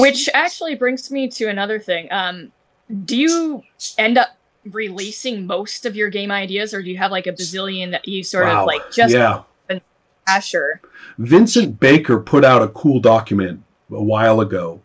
Which actually brings me to another thing. Do you end up releasing most of your game ideas, or do you have like a bazillion that you sort of Wow. like just Yeah. Asher? Vincent Baker put out a cool document a while ago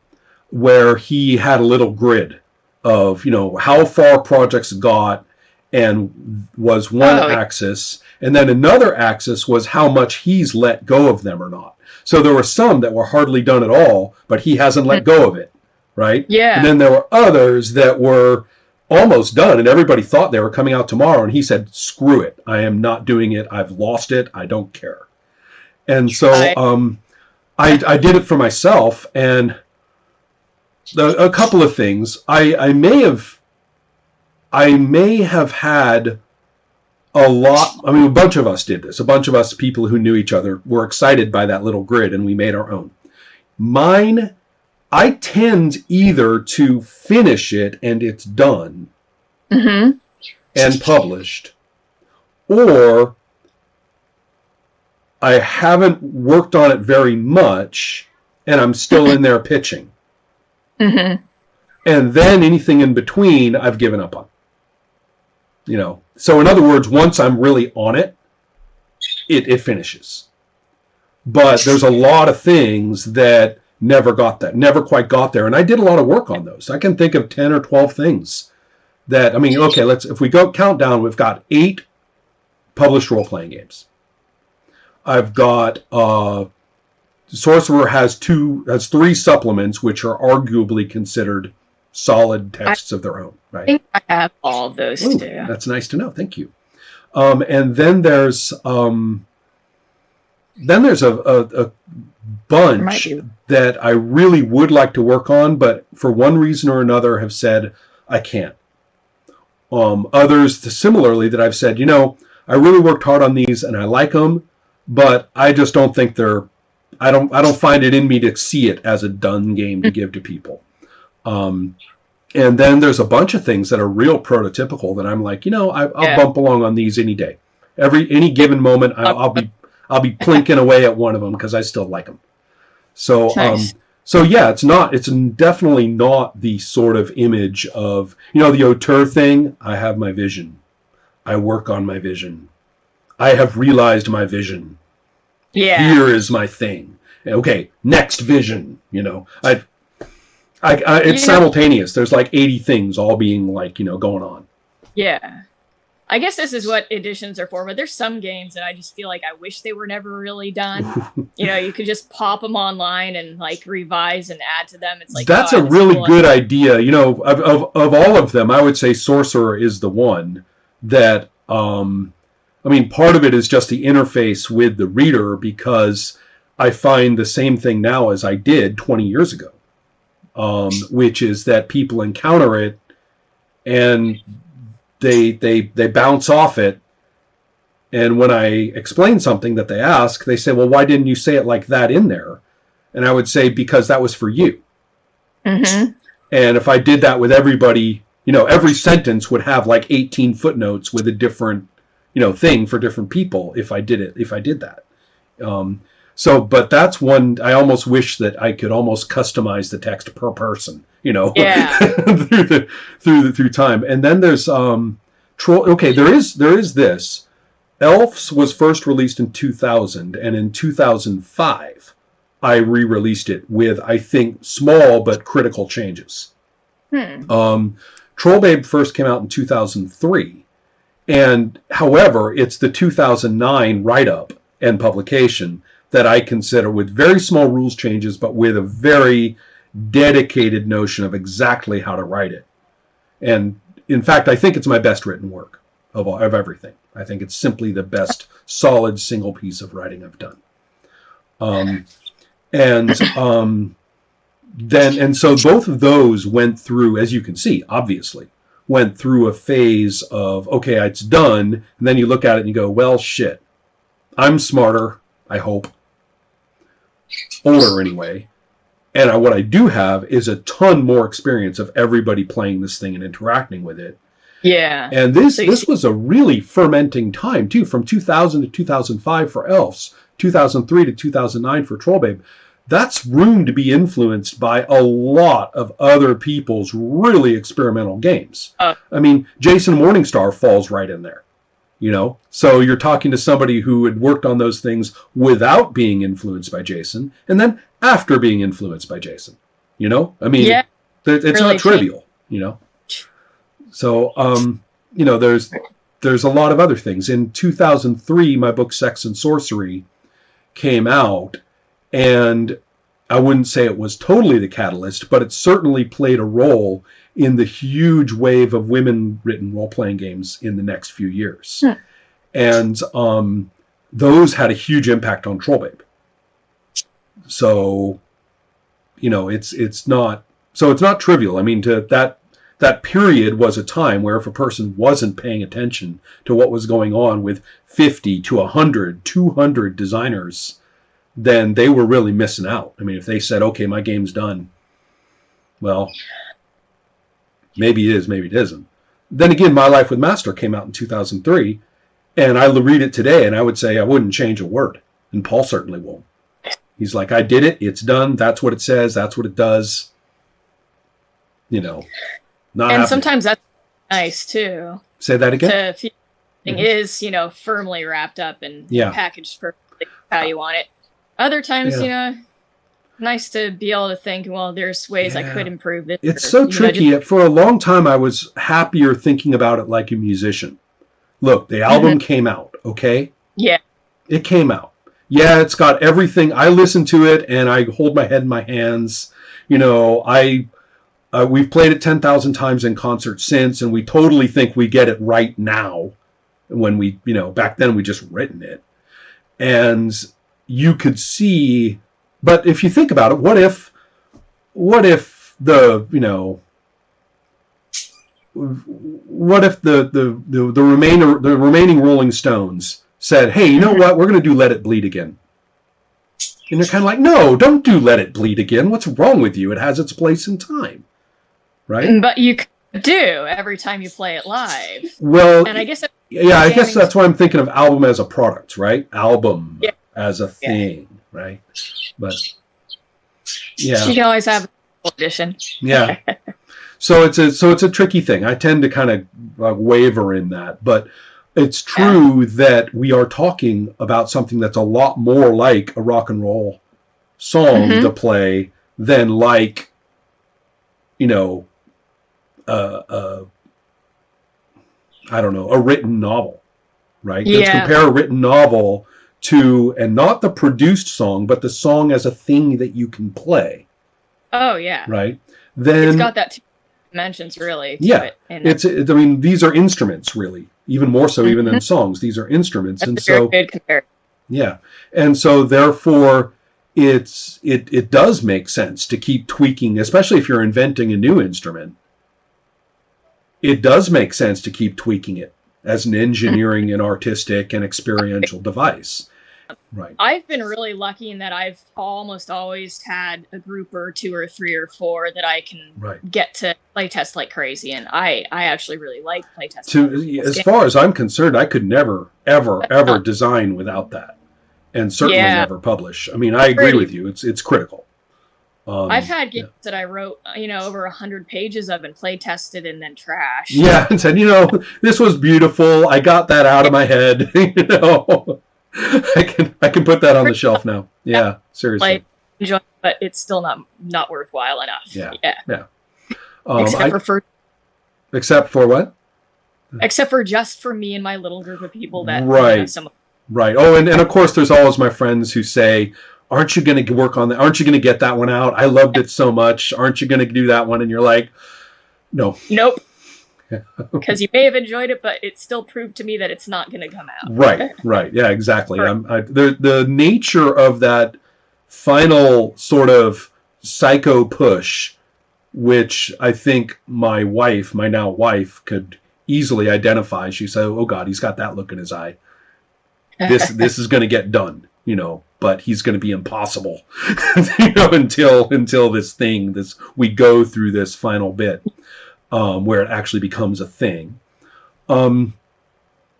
where he had a little grid of, how far projects got, and was one axis. And then another axis was how much he's let go of them or not. So there were some that were hardly done at all, but he hasn't let go of it, right? Yeah. And then there were others that were almost done, and everybody thought they were coming out tomorrow, and he said, screw it. I am not doing it. I've lost it. I don't care. And so I did it for myself, and a couple of things. I may have had a lot. I mean, a bunch of us did this. A bunch of us people who knew each other were excited by that little grid, and we made our own. Mine, I tend either to finish it and it's done and published, or I haven't worked on it very much and I'm still in there pitching. And then anything in between, I've given up on. So in other words, once I'm really on it, it finishes. But there's a lot of things that never quite got there. And I did a lot of work on those. I can think of 10 or 12 things that, if we go count down, we've got 8 published role-playing games. I've got, Sorcerer has 3 supplements, which are arguably considered solid texts of their own, right? I think I have all of those too. That's nice to know. Thank you. And then there's a bunch that I really would like to work on, but for one reason or another have said I can't. Others similarly that I've said, I really worked hard on these and I like them, but I just don't think I don't find it in me to see it as a done game to give to people. And then there's a bunch of things that are real prototypical that I'm like, I'll bump along on these any day. Any given moment, I'll be plinking away at one of them because I still like them. So, nice. It's definitely not the sort of image of, the auteur thing. I have my vision. I work on my vision. I have realized my vision. Yeah. Here is my thing. Okay, next vision. It's simultaneous. There's like 80 things all being going on. Yeah. I guess this is what editions are for, but there's some games that I just feel like I wish they were never really done. You could just pop them online and revise and add to them. It's like that's a really good idea. Of all of them, I would say Sorcerer is the one that part of it is just the interface with the reader, because I find the same thing now as I did 20 years ago, which is that people encounter it and they bounce off it. And when I explain something that they ask, they say, well, why didn't you say it like that in there? And I would say, because that was for you. And if I did that with everybody, every sentence would have 18 footnotes with a different thing for different people if I did that. But that's one I almost wish that I could almost customize the text per person, through time. And then there's Troll. Okay, there is this. Elves was first released in 2000, and in 2005 I re-released it with, I think, small but critical changes. Trollbabe first came out in 2003. And however, it's the 2009 write-up and publication that I consider, with very small rules changes, but with a very dedicated notion of exactly how to write it. And in fact, I think it's my best written work of everything. I think it's simply the best solid single piece of writing I've done. So both of those went through, as you can see, obviously, went through a phase of, okay, it's done. And then you look at it and you go, well, shit, I'm smarter, I hope. Older anyway. And what I do have is a ton more experience of everybody playing this thing and interacting with it. Yeah. And this was a really fermenting time, too, from 2000 to 2005 for Elves, 2003 to 2009 for Trollbabe. that's room to be influenced by a lot of other people's really experimental games. I mean, Jason Morningstar falls right in there, you know? So you're talking to somebody who had worked on those things without being influenced by Jason, and then after being influenced by Jason, you know? I mean, it's really not trivial, you know? So, you know, there's a lot of other things. In 2003, my book Sex and Sorcery came out, and I wouldn't say it was totally the catalyst, but it certainly played a role in the huge wave of women-written role-playing games in the next few years. And those had a huge impact on Trollbabe. So, you know, it's not trivial. I mean, that period was a time where if a person wasn't paying attention to what was going on with 50 to 100, 200 designers, then they were really missing out. I mean, if they said, okay, my game's done, well, maybe it is, maybe it isn't. Then again, My Life with Master came out in 2003, and I read it today, and I would say I wouldn't change a word, and Paul certainly won't. He's like, I did it, it's done, that's what it says, that's what it does. You know, not and happening. Sometimes that's nice, too. Say that again? To feel something is, you know, firmly wrapped up and packaged perfectly how you want it. Other times, you know, nice to be able to think, well, there's ways I could improve this. It's so tricky. For a long time, I was happier thinking about it like a musician. Look, the album came out, okay? Yeah. It came out. Yeah, it's got everything. I listen to it, and I hold my head in my hands. You know, we've played it 10,000 times in concert since, and we totally think we get it right now. When we, you know, back then we just written it. And you could see, but if you think about it, what if the, you know, what if the remaining Rolling Stones said, hey, you know what, we're going to do Let It Bleed Again. And they're kind of like, no, don't do Let It Bleed Again. What's wrong with you? It has its place in time. Right? But you could do every time you play it live. Well, and I guess I guess that's why I'm thinking of album as a product, right? Album as a thing, right? But yeah, you can always have an edition. Yeah. So it's a tricky thing. I tend to kind of waver in that, but it's true that we are talking about something that's a lot more like a rock and roll song to play than like, you know, I don't know, a written novel, right? Yeah. Let's compare a written novel to, and not the produced song, but the song as a thing that you can play. Oh, yeah. Right? Then it's got that two dimensions, really. Yeah. I mean, these are instruments, really. Even more so even than songs. These are instruments. That's a very good comparison. Yeah. And so, therefore, it does make sense to keep tweaking, especially if you're inventing a new instrument. It does make sense to keep tweaking it as an engineering and artistic and experiential device. Right. I've been really lucky in that I've almost always had a group or two or three or four that I can get to playtest like crazy, and I actually really like playtesting. As far as I'm concerned, I could never, ever design without that, and certainly never publish. I mean, I agree with you. It's critical. I've had games that I wrote, over 100 pages of and play tested and then trashed. Yeah, and said, this was beautiful. I got that out of my head. I can put that on the shelf now. Yeah, seriously. But it's still not worthwhile enough. Yeah. Except for what? Except for just for me and my little group of people that Right. Oh, and of course, there's always my friends who say, aren't you going to work on that? Aren't you going to get that one out? I loved it so much. Aren't you going to do that one? And you're like, no. Nope. Because you may have enjoyed it, but it still proved to me that it's not going to come out. Right. Yeah, exactly. The nature of that final sort of psycho push, which I think my now wife, could easily identify. She said, oh, God, he's got that look in his eye. This is going to get done, but he's going to be impossible, until we go through this final bit, where it actually becomes a thing.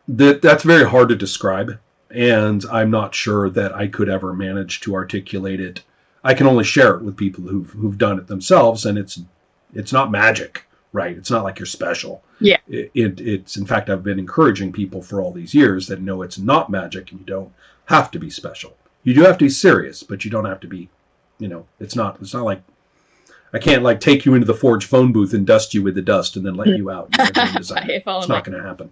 That's very hard to describe, and I'm not sure that I could ever manage to articulate it I can only share it with people who've done it themselves, and it's not magic, right? It's not like you're special. Yeah. It's in fact, I've been encouraging people for all these years that no, it's not magic, and you don't have to be special. You do have to be serious, but you don't have to be, it's not like I can't like take you into the Forge phone booth and dust you with the dust and then let you out. It's not going to happen.